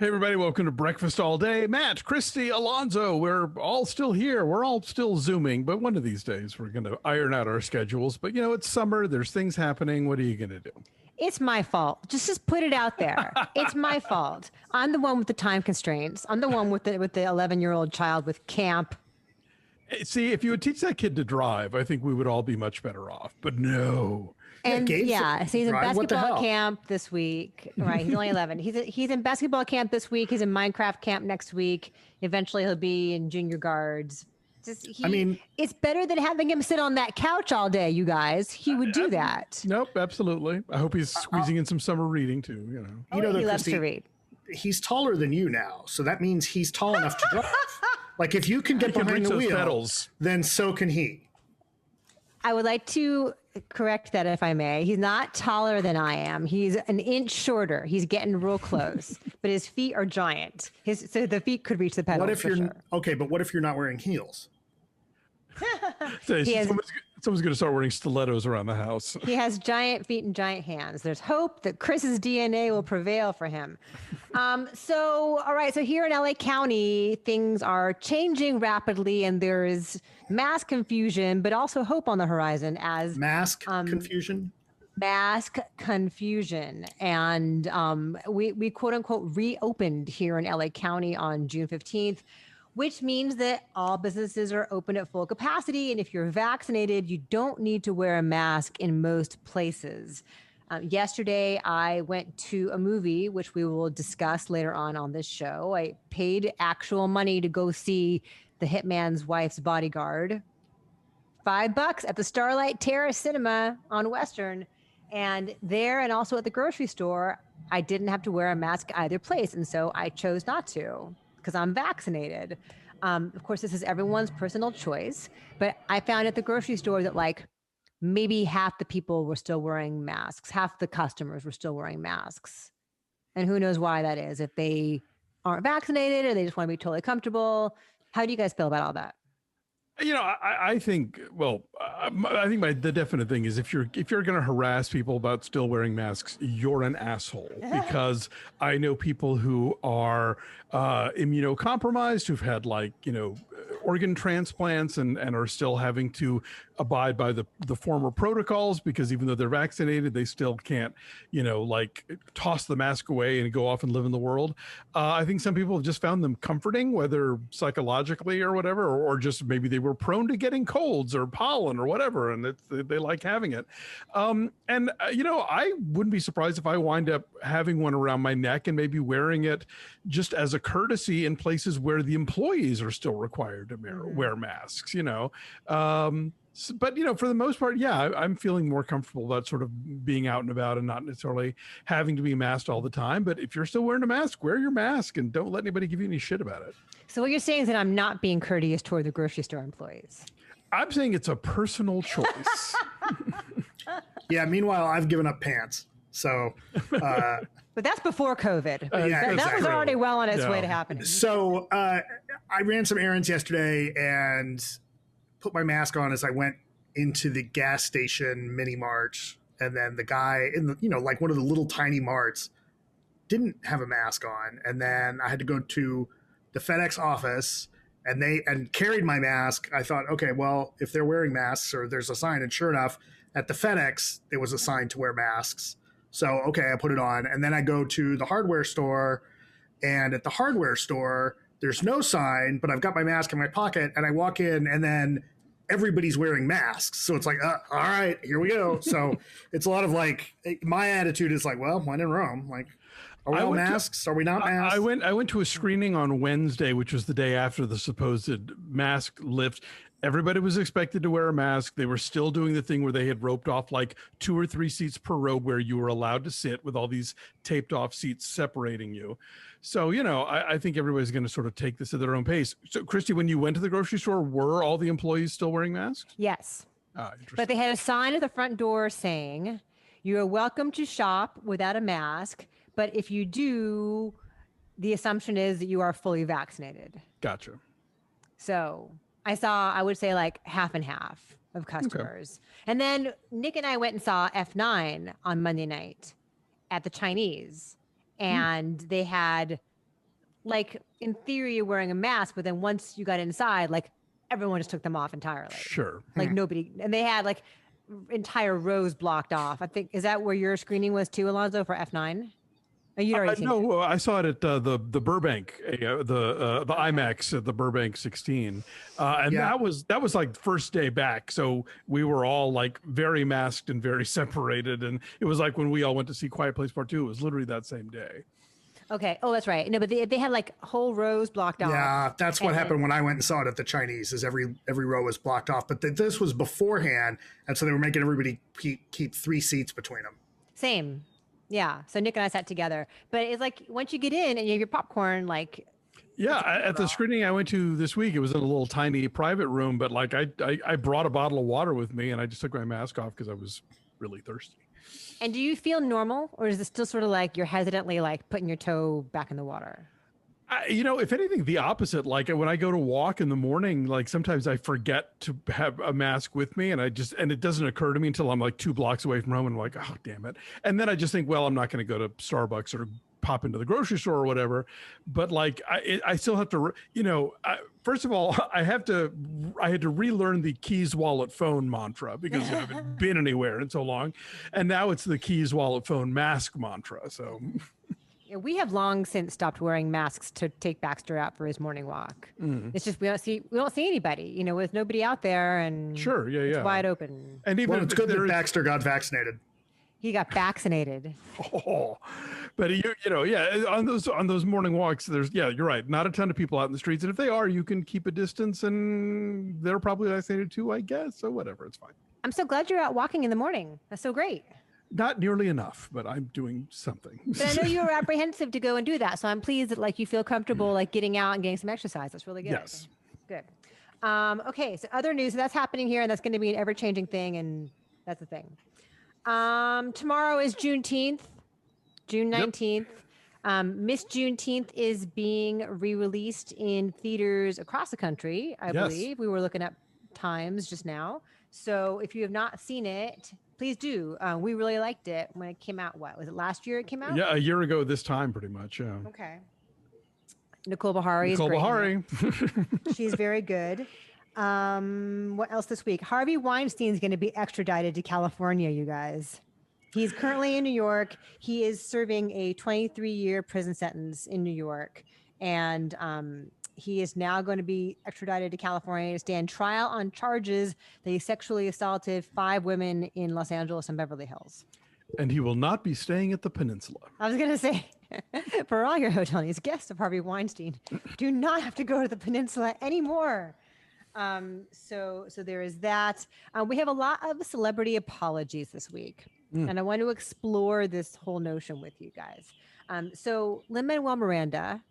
Hey, everybody, welcome to Breakfast All Day. Matt, Christy, Alonso, we're all still here. We're all still Zooming, but one of these days we're going to iron out our schedules. But, you know, it's summer. There's things happening. What are you going to do? It's my fault. Just put it out there. It's my fault. I'm the one with the time constraints. I'm the one with the 11-year-old child with camp. See, if you would teach that kid to drive, I think we would all be much better off. But no. And so he's in basketball camp this week. Right, he's only 11. He's in basketball camp this week. He's in Minecraft camp next week. Eventually, he'll be in junior guards. It's better than having him sit on that couch all day. You guys, he would do that. Nope, absolutely. I hope he's squeezing in some summer reading too. You know, he loves to read. He's taller than you now, so that means he's tall enough to drive. Like if you can get behind the wheel, pedals, then so can he. I would like to correct that, if I may. He's not taller than I am. He's an inch shorter. He's getting real close, but his feet are giant. So the feet could reach the pedals. What if you're okay? But what if you're not wearing heels? Someone's going to start wearing stilettos around the house. He has giant feet and giant hands. There's hope that Chris's DNA will prevail for him. All right. So here in LA County, things are changing rapidly, and there's mass confusion, but also hope on the horizon as confusion. Mask confusion. And we quote unquote reopened here in LA County on June 15th. Which means that all businesses are open at full capacity. And if you're vaccinated, you don't need to wear a mask in most places. Yesterday, I went to a movie, which we will discuss later on this show. I paid actual money to go see The Hitman's Wife's Bodyguard. $5 at the Starlight Terrace Cinema on Western. And there, and also at the grocery store, I didn't have to wear a mask either place. And so I chose not to, because I'm vaccinated. Of course, this is everyone's personal choice, but I found at the grocery store that like maybe half the people were still wearing masks, half the customers were still wearing masks. And who knows why that is, if they aren't vaccinated or they just want to be totally comfortable. How do you guys feel about all that? You know, I think the definite thing is if you're going to harass people about still wearing masks, you're an asshole. Because I know people who are immunocompromised, who've had organ transplants and are still having to abide by the former protocols, because even though they're vaccinated, they still can't, toss the mask away and go off and live in the world. I think some people have just found them comforting, whether psychologically or whatever, or just maybe they were prone to getting colds or pollen or whatever, and they like having it. I wouldn't be surprised if I wind up having one around my neck and maybe wearing it just as a courtesy in places where the employees are still required to wear masks, But, for the most part, yeah, I'm feeling more comfortable about sort of being out and about and not necessarily having to be masked all the time. But if you're still wearing a mask, wear your mask and don't let anybody give you any shit about it. So what you're saying is that I'm not being courteous toward the grocery store employees. I'm saying it's a personal choice. Yeah. Meanwhile, I've given up pants. So, but that's before COVID. That was already well on its way to happening. So I ran some errands yesterday and put my mask on as I went into the gas station mini mart, and then the guy in the one of the little tiny marts didn't have a mask on, and then I had to go to the FedEx office and carried my mask. I thought, okay, well, if they're wearing masks or there's a sign, and sure enough, at the FedEx there was a sign to wear masks. So okay, I put it on, and then I go to the hardware store, and at the hardware store there's no sign, but I've got my mask in my pocket, and I walk in, and then everybody's wearing masks. So it's like, all right, here we go. So it's a lot of my attitude is like, well, when in Rome, are we all masks? Are we not masks? I went to a screening on Wednesday, which was the day after the supposed mask lift. Everybody was expected to wear a mask. They were still doing the thing where they had roped off 2 or 3 seats per row where you were allowed to sit with all these taped off seats separating you. So, I think everybody's going to sort of take this at their own pace. So, Christy, when you went to the grocery store, were all the employees still wearing masks? Yes. Interesting. But they had a sign at the front door saying, you are welcome to shop without a mask. But if you do, the assumption is that you are fully vaccinated. Gotcha. So I would say half and half of customers. Okay. And then Nick and I went and saw F9 on Monday night at the Chinese. And they had like in theory you're wearing a mask, but then once you got inside, like everyone just took them off entirely. Sure. Like nobody, and they had like entire rows blocked off. I think, is that where your screening was too, Alonso, for F9? Oh, you'd already seen it. No, I saw it at the Burbank, the IMAX at the Burbank 16, and Yeah. that was like first day back. So we were all like very masked and very separated, and it was like when we all went to see Quiet Place Part 2. It was literally that same day. Okay. Oh, that's right. No, but they had like whole rows blocked off. Yeah, that's what And happened then- when I went and saw it at the Chinese. Is every row was blocked off, but this was beforehand, and so they were making everybody keep 3 seats between them. Same. Yeah. So Nick and I sat together, but it's like once you get in and you have your popcorn, like Yeah, at the screening I went to this week, it was in a little tiny private room, but like I brought a bottle of water with me, and I just took my mask off because I was really thirsty. And do you feel normal, or is it still sort of like you're hesitantly like putting your toe back in the water? If anything, the opposite. Like when I go to walk in the morning, like sometimes I forget to have a mask with me, and it doesn't occur to me until I'm like 2 blocks away from home, and I'm like, oh damn it. And then I just think, well, I'm not going to go to Starbucks or pop into the grocery store or whatever. But like I still have to, first of all, I had to relearn the keys, wallet, phone mantra because I haven't been anywhere in so long, and now it's the keys, wallet, phone, mask mantra. So. Yeah, we have long since stopped wearing masks to take Baxter out for his morning walk. It's just we don't see anybody, with nobody out there, and Sure, it's wide open. And even Well, it's good that there is- Baxter got vaccinated. He got vaccinated. Oh, but on those morning walks, you're right. Not a ton of people out in the streets, and if they are, you can keep a distance, and they're probably vaccinated too, I guess. So whatever, it's fine. I'm so glad you're out walking in the morning. That's so great. Not nearly enough, but I'm doing something. But I know you were apprehensive to go and do that, so I'm pleased that like you feel comfortable like getting out and getting some exercise. That's really good. Yes. Good. Okay, so other news, so that's happening here, and that's going to be an ever-changing thing, and that's the thing. Tomorrow is Juneteenth, June 19th. Miss Juneteenth is being re-released in theaters across the country, I believe. We were looking at times just now. So if you have not seen it, please do. We really liked it when it came out. What was it, last year it came out? Yeah, a year ago this time, pretty much. Yeah. Okay. Nicole Beharie Nicole is great. Beharie. She's very good. What else this week? Harvey Weinstein is going to be extradited to California, you guys. He's currently in New York. He is serving a 23-year prison sentence in New York. And he is now going to be extradited to California to stand trial on charges that he sexually assaulted 5 women in Los Angeles and Beverly Hills. And he will not be staying at the Peninsula. I was going to say, for all your hotel needs, guests of Harvey Weinstein do not have to go to the Peninsula anymore. So there is that. We have a lot of celebrity apologies this week, and I want to explore this whole notion with you guys. So Lin-Manuel Miranda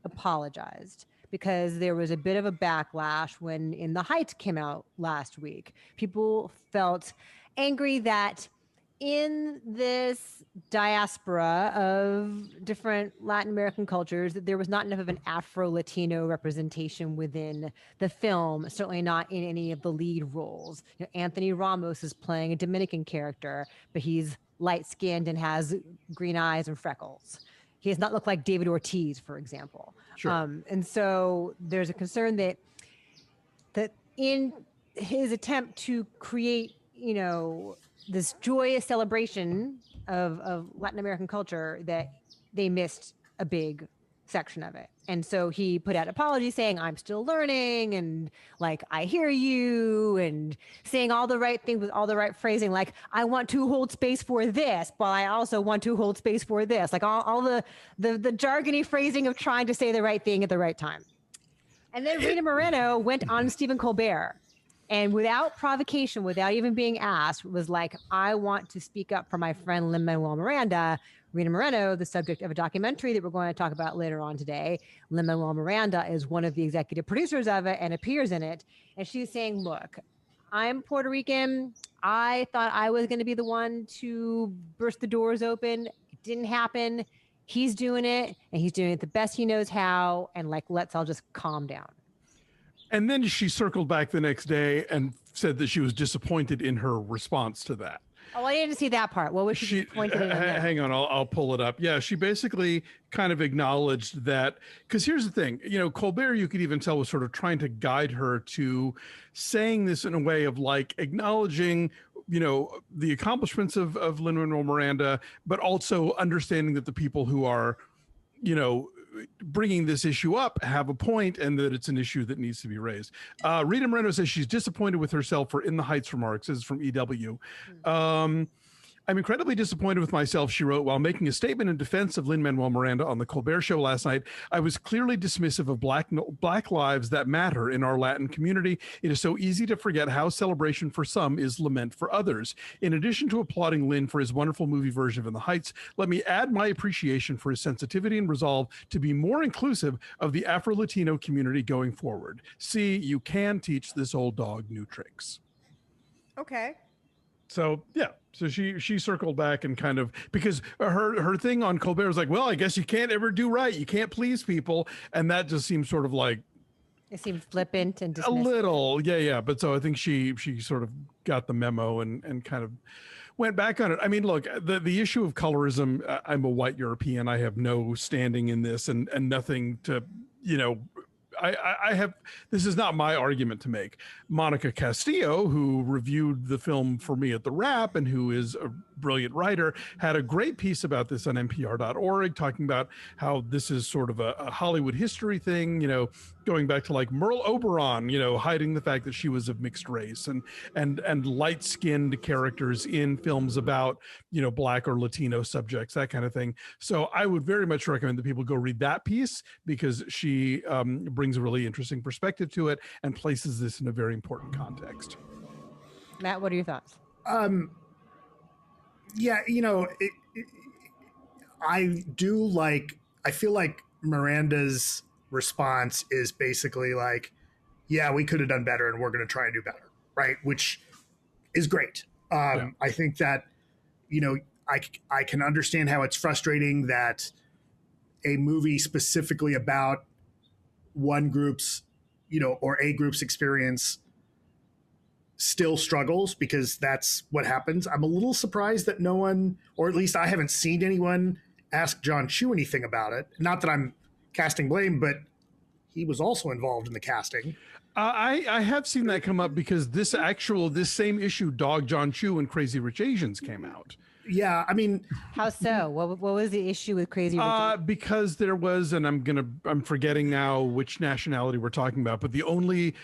apologized because there was a bit of a backlash when In the Heights came out last week. People felt angry that in this diaspora of different Latin American cultures, that there was not enough of an Afro-Latino representation within the film, certainly not in any of the lead roles. Anthony Ramos is playing a Dominican character, but he's light-skinned and has green eyes and freckles. He does not look like David Ortiz, for example. Sure. And so there's a concern that in his attempt to create, this joyous celebration of Latin American culture, that they missed a big section of it. And so he put out apologies saying, I'm still learning, and like, I hear you, and saying all the right things with all the right phrasing, like, I want to hold space for this, but I also want to hold space for this. Like all the jargony phrasing of trying to say the right thing at the right time. And then Rita Moreno went on Stephen Colbert, and without provocation, without even being asked, was like, I want to speak up for my friend Lin-Manuel Miranda. Rita Moreno, the subject of a documentary that we're going to talk about later on today. Lin-Manuel Miranda is one of the executive producers of it and appears in it. And she's saying, look, I'm Puerto Rican. I thought I was going to be the one to burst the doors open. It didn't happen. He's doing it, and he's doing it the best he knows how. And like, let's all just calm down. And then she circled back the next day and said that she was disappointed in her response to that. Oh, I didn't see that part. What was she pointing at? Hang on, I'll pull it up. Yeah, she basically kind of acknowledged that, because here's the thing, Colbert, you could even tell, was sort of trying to guide her to saying this in a way of like acknowledging, the accomplishments of Lin-Manuel Miranda, but also understanding that the people who are, bringing this issue up have a point, and that it's an issue that needs to be raised. Rita Moreno says she's disappointed with herself for In the Heights remarks. This is from EW. I'm incredibly disappointed with myself, she wrote, while making a statement in defense of Lin-Manuel Miranda on the Colbert Show last night. I was clearly dismissive of black lives that matter in our Latin community. It is so easy to forget how celebration for some is lament for others. In addition to applauding Lin for his wonderful movie version of In the Heights, let me add my appreciation for his sensitivity and resolve to be more inclusive of the Afro-Latino community going forward. See, you can teach this old dog new tricks. Okay. So yeah, so she circled back and kind of, because her thing on Colbert was like, well, I guess you can't ever do right, you can't please people, and that just seems sort of like, it seemed flippant and dismissive. A little, yeah. But so I think she sort of got the memo and kind of went back on it. I mean, look, the issue of colorism. I'm a white European. I have no standing in this, and nothing to, I have, this is not my argument to make. Monica Castillo, who reviewed the film for me at TheWrap and who is a brilliant writer, had a great piece about this on NPR.org, talking about how this is sort of a Hollywood history thing, going back to like Merle Oberon, hiding the fact that she was of mixed race, and light-skinned characters in films about, Black or Latino subjects, that kind of thing. So I would very much recommend that people go read that piece, because she brings a really interesting perspective to it and places this in a very important context. Matt, what are your thoughts? Yeah, I feel like Miranda's response is basically like, yeah, we could have done better and we're going to try and do better, right? Which is great. I think that, I can understand how it's frustrating that a movie specifically about one group's, or a group's experience still struggles, because that's what happens. I'm a little surprised that no one, or at least I haven't seen anyone, ask John Chu anything about it. Not that I'm casting blame, but he was also involved in the casting. I have seen that come up, because this same issue dogged John Chu when Crazy Rich Asians came out. Yeah, I mean, how so? What was the issue with Crazy Rich? Because there was, and I'm forgetting now which nationality we're talking about, but the only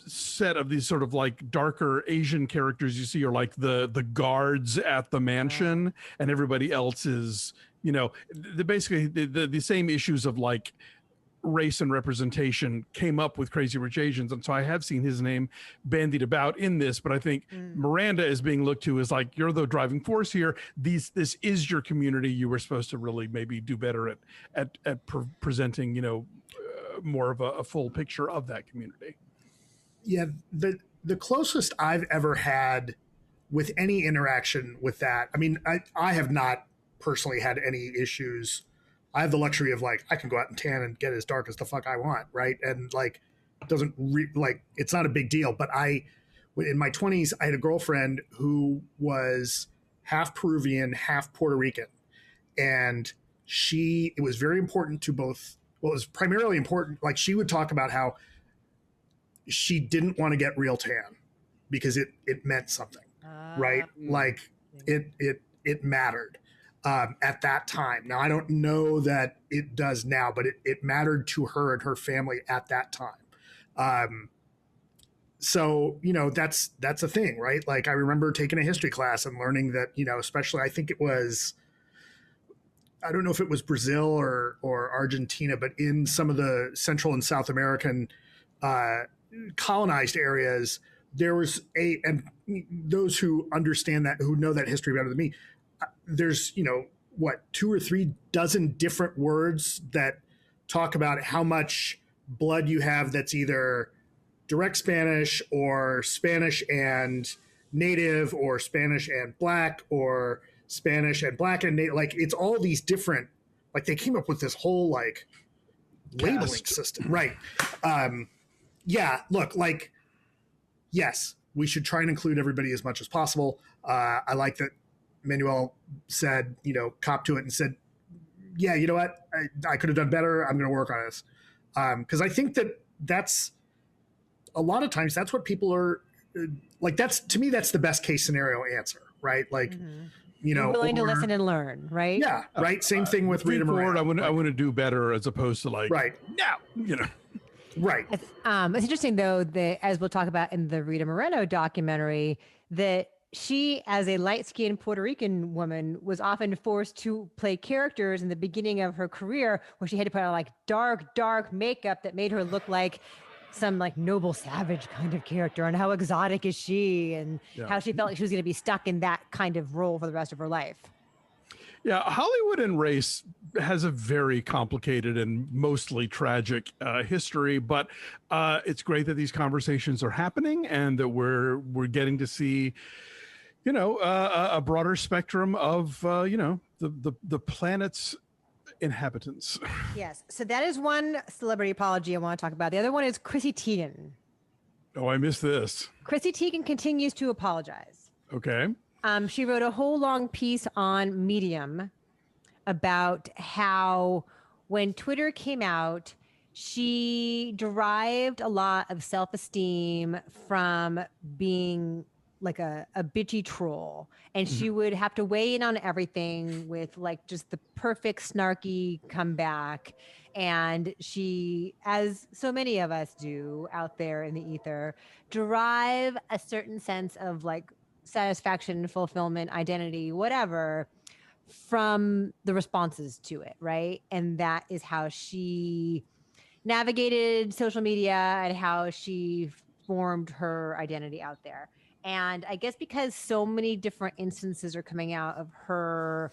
set of these sort of like darker Asian characters you see are like the guards at the mansion, and everybody else is, basically the same issues of like race and representation came up with Crazy Rich Asians. And so I have seen his name bandied about in this, but I think Miranda is being looked to as like, you're the driving force here. This is your community. You were supposed to really maybe do better at presenting, more of a full picture of that community. Yeah. The closest I've ever had with any interaction with that, I mean, I have not personally had any issues. I have the luxury of like, I can go out and tan and get as dark as the fuck I want. Right. And like, it's not a big deal. But in my 20s, I had a girlfriend who was half Peruvian, half Puerto Rican. And it was very important to both. Well, it was primarily important. Like, she would talk about how she didn't want to get real tan because it meant something. Right. Like it mattered. At that time. Now, I don't know that it does now, but it mattered to her and her family at that time. So, that's a thing, right? Like, I remember taking a history class and learning that, especially, I think it was, I don't know if it was Brazil or Argentina, but in some of the Central and South American colonized areas, there was and those who understand that, who know that history better than me, there's, 2 or 3 dozen different words that talk about how much blood you have that's either direct Spanish or Spanish and native or Spanish and black or Spanish and black and native. Like, it's all these different, like, they came up with this whole like labeling system. Right. Yeah. Look, like, yes, we should try and include everybody as much as possible. I like that Manuel said, cop to it and said, yeah, you know what? I could have done better. I'm going to work on this. Because I think that's a lot of times that's what people are like. To me, that's the best case scenario answer, right? Like, You're willing to listen and learn, right? Yeah, right. Same thing with Rita forward, Moreno. I want to do better as opposed to like, right now, Right. It's interesting, though, that as we'll talk about in the Rita Moreno documentary, that she, as a light-skinned Puerto Rican woman, was often forced to play characters in the beginning of her career where she had to put on like dark makeup that made her look like some like noble savage kind of character. And how exotic is she, and how she felt like she was going to be stuck in that kind of role for the rest of her life. Yeah, Hollywood and race has a very complicated and mostly tragic history, but it's great that these conversations are happening and that we're getting to see, a broader spectrum of, the planet's inhabitants. Yes. So that is one celebrity apology I want to talk about. The other one is Chrissy Teigen. Oh, I missed this. Chrissy Teigen continues to apologize. Okay. She wrote a whole long piece on Medium about how when Twitter came out, she derived a lot of self-esteem from being like a bitchy troll. And she would have to weigh in on everything with like just the perfect snarky comeback. And she, as so many of us do out there in the ether, derive a certain sense of like satisfaction, fulfillment, identity, whatever, from the responses to it, right? And that is how she navigated social media and how she formed her identity out there. And I guess because so many different instances are coming out of her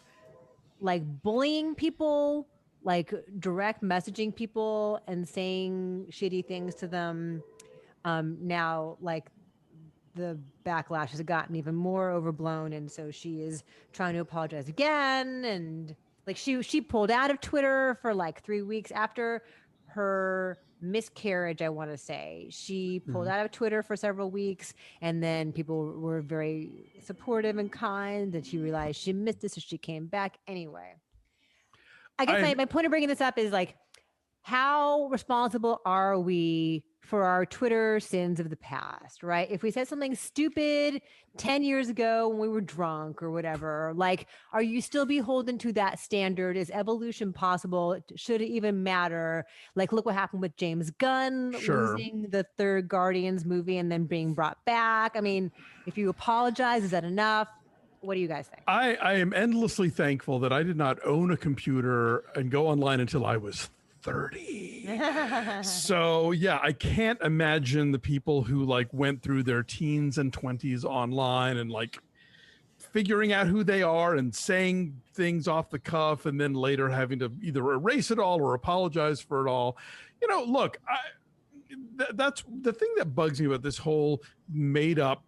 like bullying people, like direct messaging people and saying shitty things to them, now like the backlash has gotten even more overblown, and so she is trying to apologize again. And like she pulled out of Twitter for like 3 weeks after her miscarriage, I want to say. She pulled out of Twitter for several weeks, and then people were very supportive and kind, and she realized she missed it, so she came back anyway. I guess my point of bringing this up is like, how responsible are we for our Twitter sins of the past, right? If we said something stupid 10 years ago when we were drunk or whatever, like, are you still beholden to that standard? Is evolution possible? Should it even matter? Like, look what happened with James Gunn losing the third Guardians movie and then being brought back. I mean, if you apologize, is that enough? What do you guys think? I am endlessly thankful that I did not own a computer and go online until I was 30. So yeah, I can't imagine the people who like went through their teens and 20s online and like figuring out who they are and saying things off the cuff and then later having to either erase it all or apologize for it all. Look, that's the thing that bugs me about this whole made up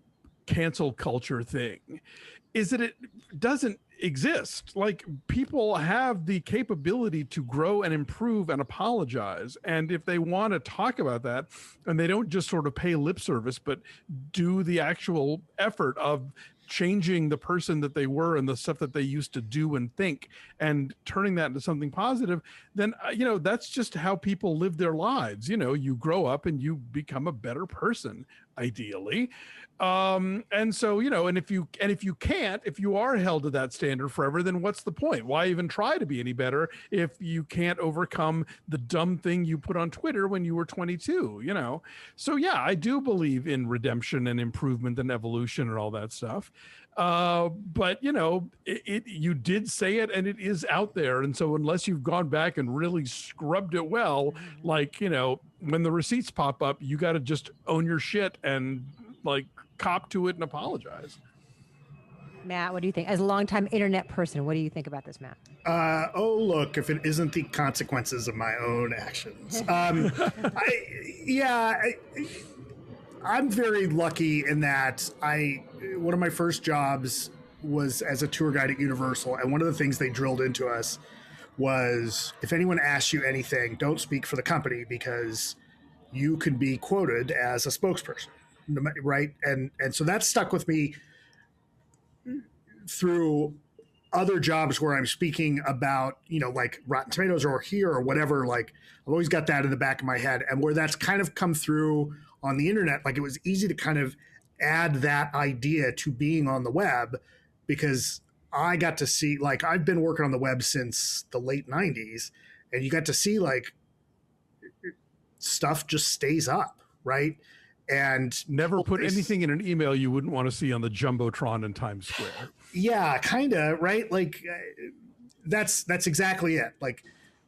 cancel culture thing, is that it doesn't exist. Like, people have the capability to grow and improve and apologize. And if they want to talk about that and they don't just sort of pay lip service, but do the actual effort of changing the person that they were and the stuff that they used to do and think and turning that into something positive, then, that's just how people live their lives. You grow up and you become a better person, ideally. And so, and if you are held to that standard forever, then what's the point? Why even try to be any better if you can't overcome the dumb thing you put on Twitter when you were 22, So yeah, I do believe in redemption and improvement and evolution and all that stuff. But you did say it and it is out there. And so unless you've gone back and really scrubbed it well, like, when the receipts pop up, you got to just own your shit and like cop to it and apologize. Matt, what do you think? As a longtime internet person, what do you think about this, Matt? Look, if it isn't the consequences of my own actions. I'm very lucky in that one of my first jobs was as a tour guide at Universal. And one of the things they drilled into us was, if anyone asks you anything, don't speak for the company because you could be quoted as a spokesperson. right? And so that stuck with me through other jobs where I'm speaking about, like Rotten Tomatoes or here or whatever. Like I've always got that in the back of my head, and where that's kind of come through on the internet, like it was easy to kind of add that idea to being on the web, because I got to see, like, I've been working on the web since the late 90s, and you got to see like stuff just stays up, right? And never put anything in an email you wouldn't want to see on the Jumbotron in Times Square. Yeah, kind of, right? Like that's exactly it. Like,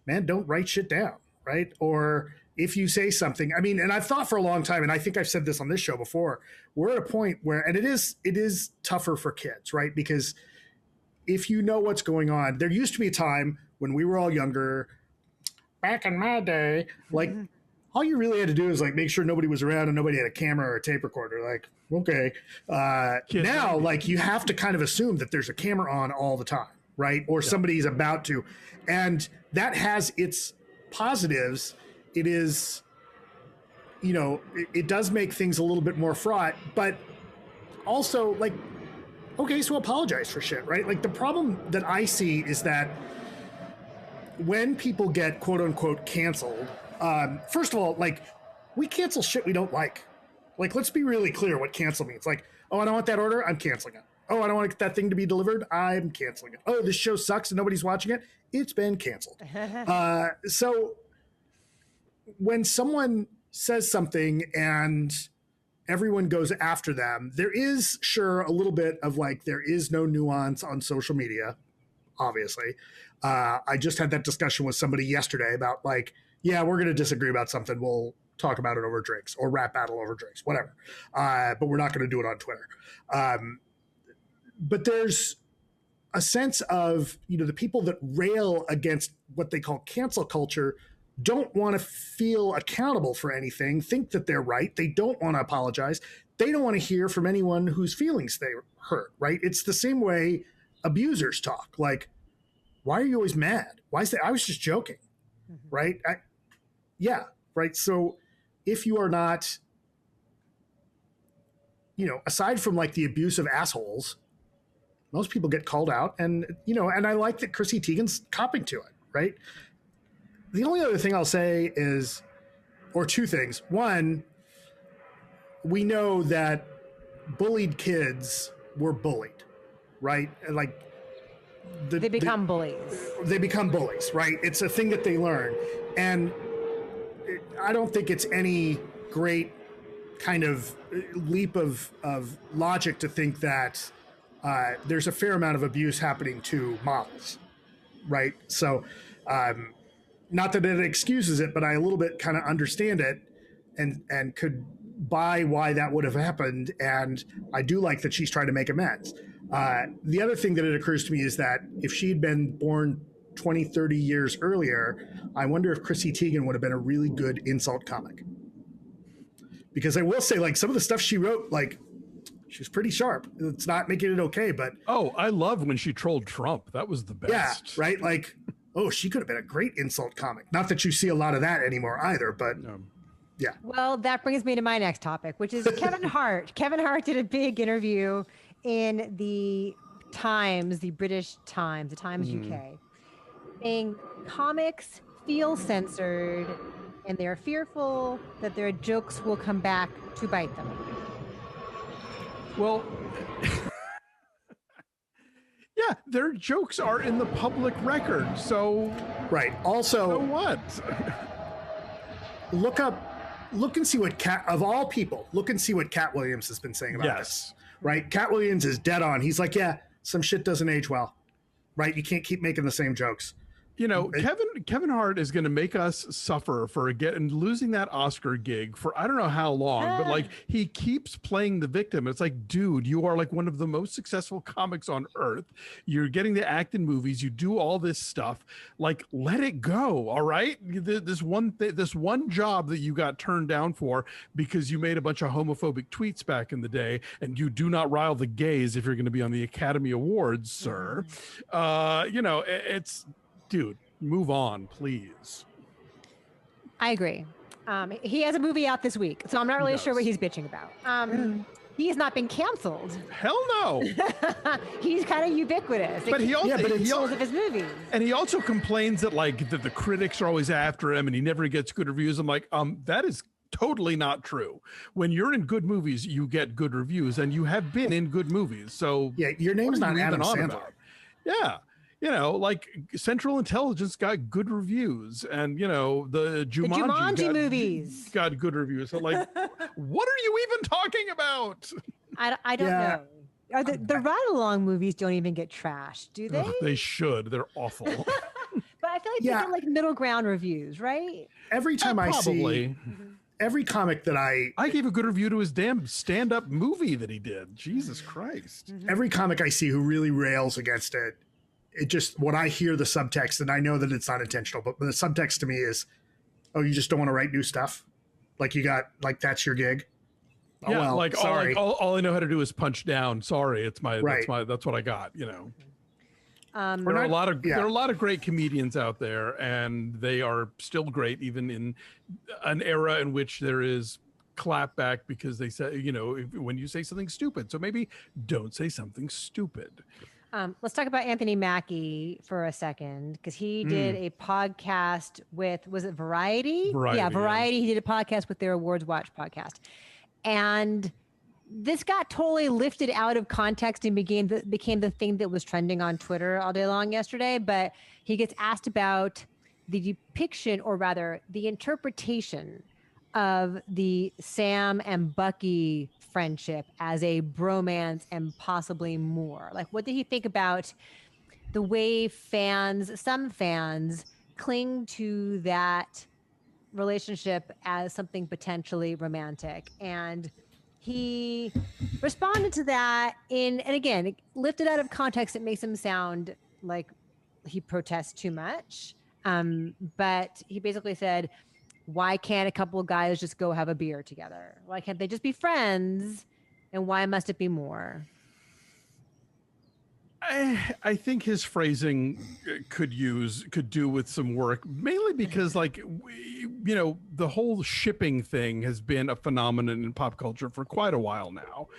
man, don't write shit down, right? Or if you say something, I mean, and I've thought for a long time, and I think I've said this on this show before, we're at a point where, and it is tougher for kids, right? Because if you know what's going on, there used to be a time when we were all younger, back in my day, like all you really had to do is like make sure nobody was around and nobody had a camera or a tape recorder. Like, okay. Now, like you have to kind of assume that there's a camera on all the time, right? Or somebody's about to. And that has its positives. It is, it does make things a little bit more fraught, but also like, okay, so apologize for shit, right? Like the problem that I see is that when people get quote unquote canceled, first of all, like we cancel shit we don't like. Like, let's be really clear what cancel means. Like, oh, I don't want that order, I'm canceling it. Oh, I don't want that thing to be delivered, I'm canceling it. Oh, this show sucks and nobody's watching it, it's been canceled. So when someone says something and everyone goes after them, there is sure a little bit of like, there is no nuance on social media, obviously. I just had that discussion with somebody yesterday about like, yeah, we're going to disagree about something. We'll talk about it over drinks or rap battle over drinks, whatever. But we're not going to do it on Twitter. But there's a sense of, the people that rail against what they call cancel culture don't want to feel accountable for anything, think that they're right. They don't want to apologize. They don't want to hear from anyone whose feelings they hurt, right? It's the same way abusers talk. Like, why are you always mad? Why is that? I was just joking, right? Yeah, right. So if you are not, aside from like the abusive assholes, most people get called out, and, and I like that Chrissy Teigen's copping to it, right? The only other thing I'll say is, or two things. One, we know that bullied kids were bullied, right? Like they become bullies. They become bullies, right? It's a thing that they learn. And I don't think it's any great kind of leap of logic to think that there's a fair amount of abuse happening to models, right? So, not that it excuses it, but I a little bit kind of understand it and could buy why that would have happened. And I do like that she's trying to make amends. The other thing that it occurs to me is that if she'd been born 20, 30 years earlier, I wonder if Chrissy Teigen would have been a really good insult comic. Because I will say, like, some of the stuff she wrote, like, she was pretty sharp. It's not making it okay, but... Oh, I love when she trolled Trump. That was the best. Yeah, right? Like... Oh, she could have been a great insult comic. Not that you see a lot of that anymore either, but yeah. Well, that brings me to my next topic, which is Kevin Hart. Kevin Hart did a big interview in the Times, the British Times, the Times UK, saying comics feel censored and they're fearful that their jokes will come back to bite them. Well... Yeah, their jokes are in the public record, so... Right. Also... So what? Look and see what of all people, look and see what Cat Williams has been saying about this. Right? Cat Williams is dead on. He's like, yeah, some shit doesn't age well. Right? You can't keep making the same jokes. Kevin Hart is going to make us suffer for losing that Oscar gig for I don't know how long, but like he keeps playing the victim. It's like, dude, you are like one of the most successful comics on earth. You're getting to act in movies. You do all this stuff. Like, let it go. All right. This one job that you got turned down for because you made a bunch of homophobic tweets back in the day, and you do not rile the gays if you're going to be on the Academy Awards, sir. It's... Dude, move on, please. I agree. He has a movie out this week, so I'm not really sure what he's bitching about. He has not been canceled. Hell no. He's kind of ubiquitous. But he also, because of his movies. And he also complains that like the critics are always after him and he never gets good reviews. I'm like, that is totally not true. When you're in good movies, you get good reviews, and you have been in good movies. So yeah, your name's not Adam Sandler. Yeah. You know, like Central Intelligence got good reviews, and you know the Jumanji movies got good reviews. So, like, what are you even talking about? I don't know. The ride-along movies don't even get trashed, do they? They should. They're awful. But I feel like they get like middle ground reviews, right? Every time I see every comic that I gave a good review to his damn stand-up movie that he did. Jesus Christ! Every comic I see who really rails against it. It just, when I hear the subtext, and I know that it's not intentional, but the subtext to me is, oh, you just don't want to write new stuff? Like that's your gig? Oh, yeah, well, like sorry. All I know how to do is punch down. Sorry, that's what I got, you know. There are a lot of great comedians out there, and they are still great, even in an era in which there is clapback because they say, you know, when you say something stupid. So maybe don't say something stupid. Let's talk about Anthony Mackie for a second, because he did a podcast with, was it Variety? Yeah, Variety. He did a podcast with their Awards Watch podcast. And this got totally lifted out of context and became the thing that was trending on Twitter all day long yesterday. But he gets asked about the depiction, or rather the interpretation of the Sam and Bucky friendship as a bromance and possibly more. Like, what did he think about the way some fans cling to that relationship as something potentially romantic? And he responded to that and again, lifted out of context, it makes him sound like he protests too much. But he basically said, why can't a couple of guys just go have a beer together? Why can't they just be friends? And why must it be more? I think his phrasing could do with some work, mainly because, like, you know, the whole shipping thing has been a phenomenon in pop culture for quite a while now.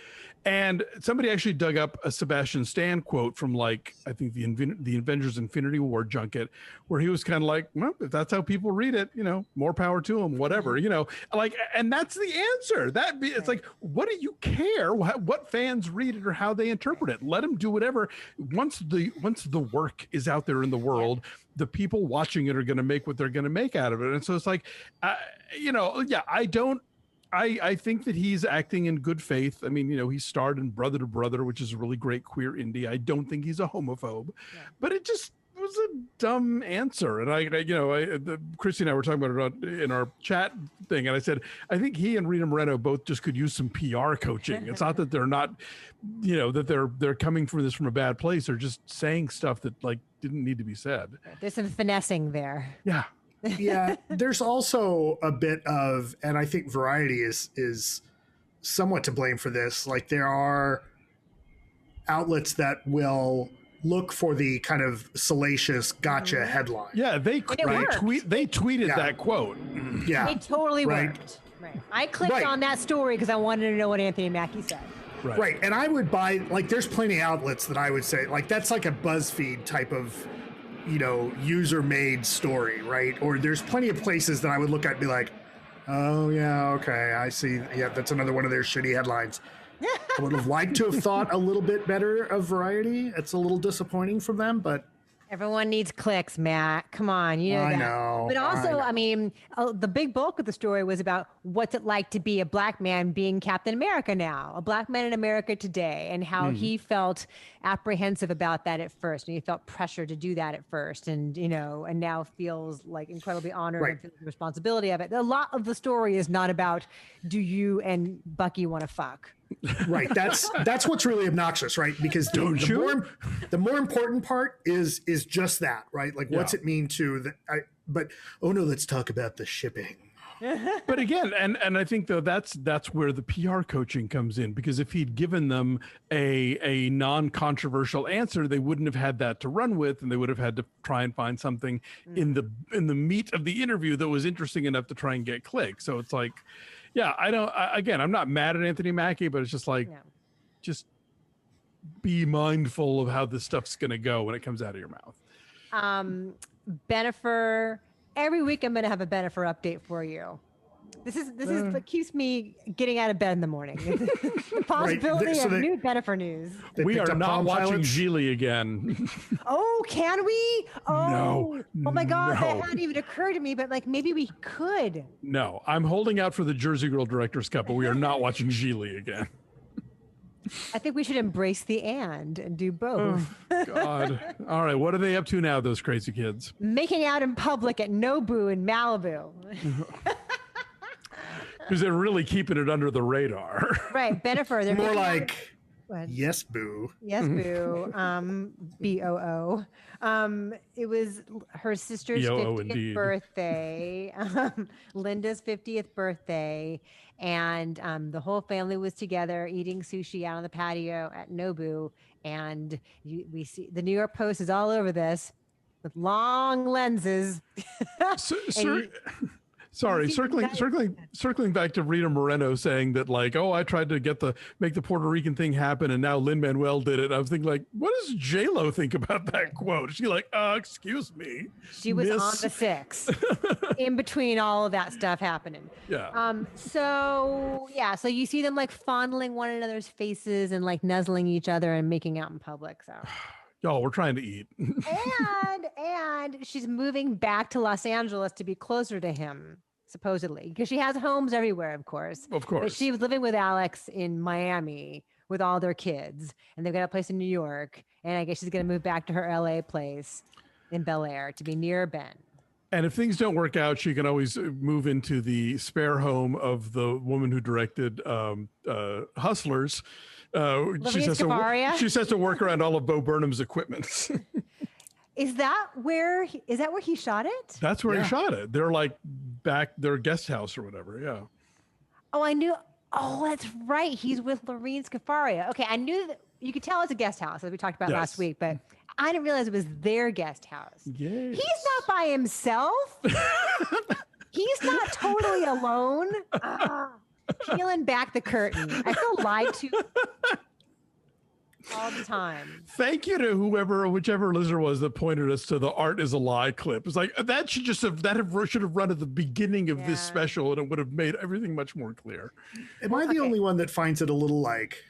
And somebody actually dug up a Sebastian Stan quote from, like, I think the Avengers Infinity War junket, where he was kind of like, well, if that's how people read it, you know, more power to them, whatever, you know, like, and that's the answer. It's like, what do you care what fans read it or how they interpret it? Let them do whatever. Once the work is out there in the world, the people watching it are going to make what they're going to make out of it. And so it's like, you know, yeah, I think that he's acting in good faith. I mean, you know, he starred in Brother to Brother, which is a really great queer indie. I don't think he's a homophobe, but it just was a dumb answer. And Christy and I were talking about it in our chat thing. And I said, I think he and Rita Moreno both just could use some PR coaching. It's not that they're not, you know, that they're coming from this from a bad place. They're just saying stuff that, like, didn't need to be said. There's some finessing there. Yeah. Yeah, there's also a bit of, and I think Variety is somewhat to blame for this. Like, there are outlets that will look for the kind of salacious gotcha headline. Yeah, they tweeted that quote. Yeah, it totally worked. Right. I clicked on that story because I wanted to know what Anthony Mackie said. Right, and I would buy, like, there's plenty of outlets that I would say, like, that's like a BuzzFeed type of, you know, user-made story, right? Or there's plenty of places that I would look at and be like, oh, yeah, okay, I see. Yeah, that's another one of their shitty headlines. I would have liked to have thought a little bit better of Variety. It's a little disappointing from them, but... Everyone needs clicks, Matt. Come on, you know that. I know. But also, I mean, the big bulk of the story was about what's it like to be a black man being Captain America now, a black man in America today, and how he felt apprehensive about that at first, and he felt pressure to do that at first, and, you know, and now feels like incredibly honored and feels the responsibility of it. A lot of the story is not about, do you and Bucky want to fuck? Right. That's what's really obnoxious, right? Because the more important part is just that, right? Like, what's it mean to the? But oh no, let's talk about the shipping. But again, and I think though that's where the PR coaching comes in, because if he'd given them a non-controversial answer, they wouldn't have had that to run with, and they would have had to try and find something in the meat of the interview that was interesting enough to try and get clicks. So it's like, yeah, I'm not mad at Anthony Mackie, but it's just like, just be mindful of how this stuff's going to go when it comes out of your mouth. Benifer. Every week I'm going to have a Bennifer update for you. This is what keeps me getting out of bed in the morning. The possibility of new Bennifer news. We are not watching Gigli again. Oh, can we? Oh, no, oh my God, no. that hadn't even occurred to me. But like maybe we could. No, I'm holding out for the Jersey Girl Director's Cup, but we are not watching Gigli again. I think we should embrace the and do both. Oh, God. All right. What are they up to now, those crazy kids? Making out in public at Nobu in Malibu. Because they're really keeping it under the radar. Right. Bennifer. They're more like, yes, boo. Yes, boo. BOO. It was her sister's 50th birthday, Linda's 50th birthday. And the whole family was together eating sushi out on the patio at Nobu. And we see the New York Post is all over this with long lenses. Sorry, circling back to Rita Moreno saying that, like, oh, I tried to make the Puerto Rican thing happen, and now Lin-Manuel did it. I was thinking, like, what does J-Lo think about that quote? She's like, excuse me. She was on the 6 in between all of that stuff happening. Yeah. So you see them like fondling one another's faces and like nuzzling each other and making out in public. So. Y'all, we're trying to eat. and she's moving back to Los Angeles to be closer to him, supposedly, because she has homes everywhere, of course. Of course. But she was living with Alex in Miami with all their kids, and they've got a place in New York. And I guess she's going to move back to her LA place in Bel Air to be near Ben. And if things don't work out, she can always move into the spare home of the woman who directed Hustlers. She has to work around all of Bo Burnham's equipment. Is that where he shot it? That's where he shot it. They're like back their guest house or whatever. Yeah. Oh, I knew. Oh, that's right. He's with Lorene Scafaria. Okay, I knew that you could tell it's a guest house, as we talked about last week, but I didn't realize it was their guest house. Yes. He's not by himself. He's not totally alone. Peeling back the curtain. I feel lied to all the time. Thank you to whichever listener was that pointed us to the "art is a lie" clip. It's like that should have run at the beginning of this special, and it would have made everything much more clear. Am I the only one that finds it a little like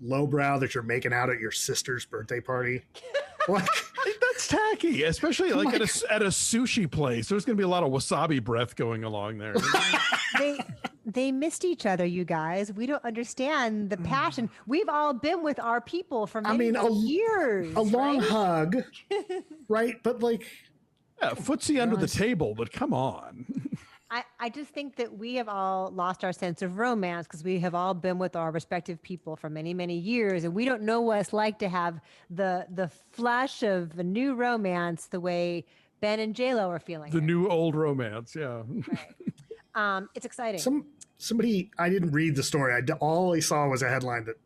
lowbrow that you're making out at your sister's birthday party? Like, that's tacky, especially like at a sushi place. There's going to be a lot of wasabi breath going along there. They missed each other, you guys. We don't understand the passion. We've all been with our people for many years. A long hug, right? But like, footsie under the table. But come on. I just think that we have all lost our sense of romance because we have all been with our respective people for many, many years, and we don't know what it's like to have the flush of a new romance the way Ben and J-Lo are feeling. The new old romance, yeah. Right. It's exciting. Somebody, I didn't read the story. All I saw was a headline that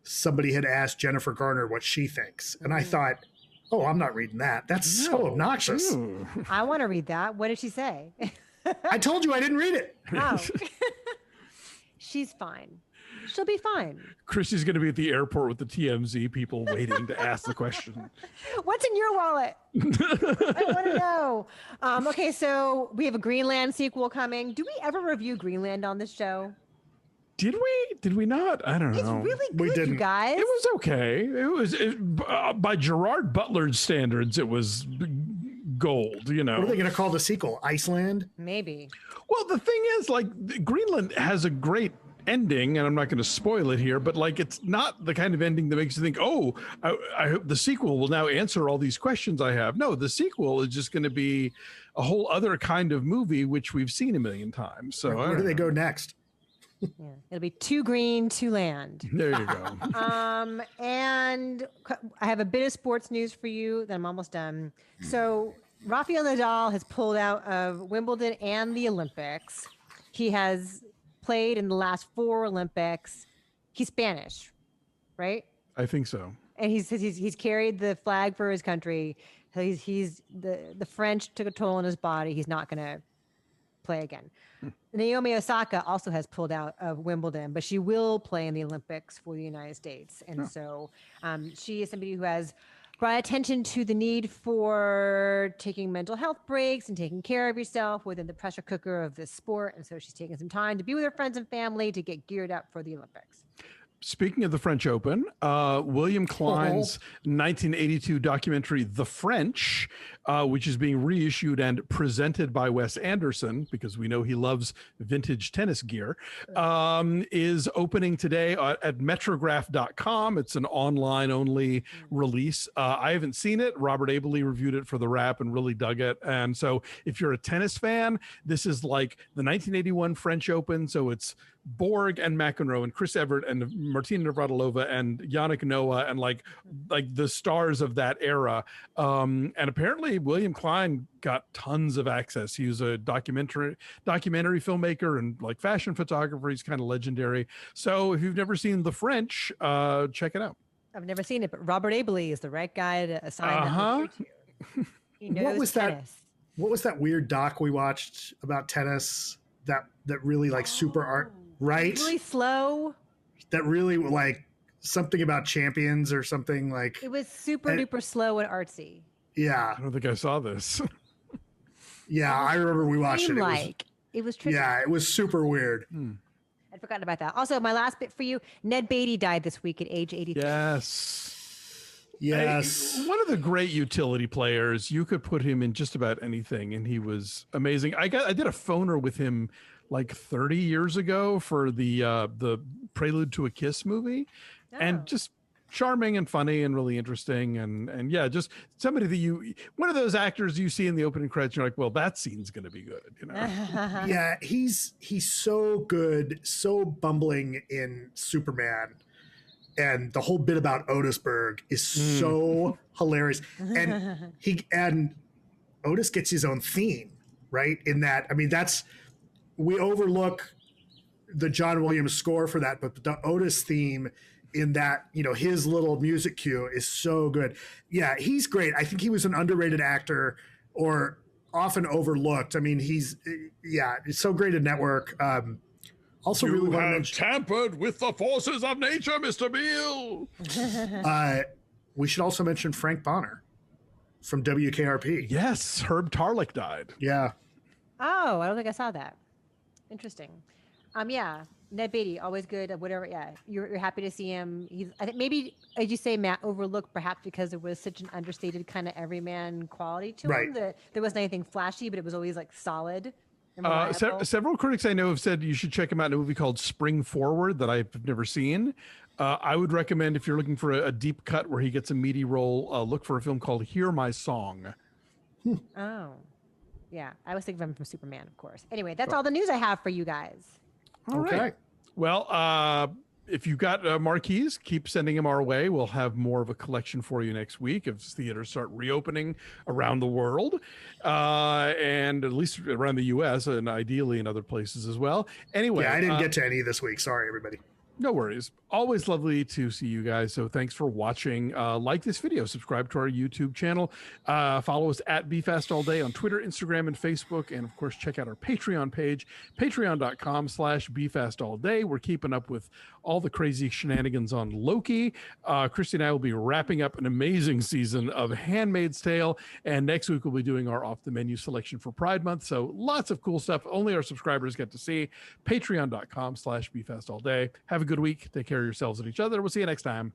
somebody had asked Jennifer Garner what she thinks, and I thought, oh, I'm not reading that. That's so obnoxious. I want to read that. What did she say? I told you I didn't read it. Oh. She's fine. She'll be fine. Chrissy's going to be at the airport with the TMZ people waiting to ask the question. What's in your wallet? I want to know. Okay, so we have a Greenland sequel coming. Do we ever review Greenland on this show? Did we? Did we not? I don't know. It's really good, you guys. It was okay. By Gerard Butler's standards, it was gold, you know. What are they going to call the sequel? Iceland? Maybe. Well, the thing is, like, Greenland has a great ending, and I'm not going to spoil it here, but like, it's not the kind of ending that makes you think, oh, I hope the sequel will now answer all these questions I have. No, the sequel is just going to be a whole other kind of movie, which we've seen a million times. So where do they go next? Yeah, it'll be Too Green to Land. There you go. And I have a bit of sports news for you. Then I'm almost done. So Rafael Nadal has pulled out of Wimbledon and the Olympics. He has played in the last 4 Olympics. He's Spanish, right? I think so. And he's carried the flag for his country. He's the French took a toll on his body. He's not going to play again. Naomi Osaka also has pulled out of Wimbledon, but she will play in the Olympics for the United States. And so she is somebody who has brought attention to the need for taking mental health breaks and taking care of yourself within the pressure cooker of this sport. And so she's taking some time to be with her friends and family to get geared up for the Olympics. Speaking of the French Open, William Klein's 1982 documentary, The French, which is being reissued and presented by Wes Anderson, because we know he loves vintage tennis gear, is opening today at metrograph.com. It's an online-only release. I haven't seen it. Robert Abley reviewed it for TheWrap and really dug it. And so if you're a tennis fan, this is like the 1981 French Open. So it's Borg and McEnroe and Chris Evert and Martina Navratilova and Yannick Noah and like the stars of that era. And apparently William Klein got tons of access. He was a documentary filmmaker and like fashion photographer. He's kind of legendary. So if you've never seen The French, check it out. I've never seen it, but Robert Abley is the right guy to assign that to. He knows What was tennis. What was that weird doc we watched about tennis that really like super art, right? Really slow. That really like something about champions or something like. It was super duper slow and artsy. Yeah. I don't think I saw this. Yeah, I remember we watched it. It was tricky. Yeah, it was super weird. I'd forgotten about that. Also, my last bit for you, Ned Beatty died this week at age 83. Yes. One of the great utility players. You could put him in just about anything, and he was amazing. I did a phoner with him like 30 years ago for the Prelude to a Kiss movie, and just charming and funny and really interesting, and yeah, just somebody that one of those actors you see in the opening credits, you're like, well, that scene's gonna be good, you know. Yeah, he's so good, so bumbling in Superman. And the whole bit about Otisburg is so hilarious. And Otis gets his own theme, right? In that, I mean, we overlook the John Williams score for that, but the Otis theme in that, you know, his little music cue is so good. Yeah, he's great. I think he was an underrated actor or often overlooked. I mean, he's so great at Network. Also, you really have tampered with the forces of nature, Mr. Beale. We should also mention Frank Bonner from WKRP. Yes, Herb Tarlick died. Yeah. Oh, I don't think I saw that. Interesting. Yeah, Ned Beatty, always good. Whatever. Yeah, you're happy to see him. I think maybe, as you say, Matt, overlooked perhaps because there was such an understated kind of everyman quality to him that there wasn't anything flashy, but it was always like solid. Several critics I know have said you should check him out in a movie called Spring Forward that I've never seen. I would recommend, if you're looking for a deep cut where he gets a meaty role, look for a film called Hear My Song. Oh, yeah. I was thinking of him from Superman, of course. Anyway, that's all the news I have for you guys. All right. Well, if you've got marquees, keep sending them our way. We'll have more of a collection for you next week as theaters start reopening around the world, and at least around the U.S. and ideally in other places as well. Anyway, I didn't get to any this week. Sorry, everybody. No worries. Always lovely to see you guys. So thanks for watching. Like this video, subscribe to our YouTube channel, follow us at BeFastAllDay on Twitter, Instagram, and Facebook. And of course, check out our Patreon page, patreon.com/BeFastAllDay. We're keeping up with all the crazy shenanigans on Loki. Christy and I will be wrapping up an amazing season of Handmaid's Tale. And next week, we'll be doing our off the menu selection for Pride Month. So lots of cool stuff only our subscribers get to see. Patreon.com/BeFastAllDay. Have a good week. Take care of yourselves and each other. We'll see you next time.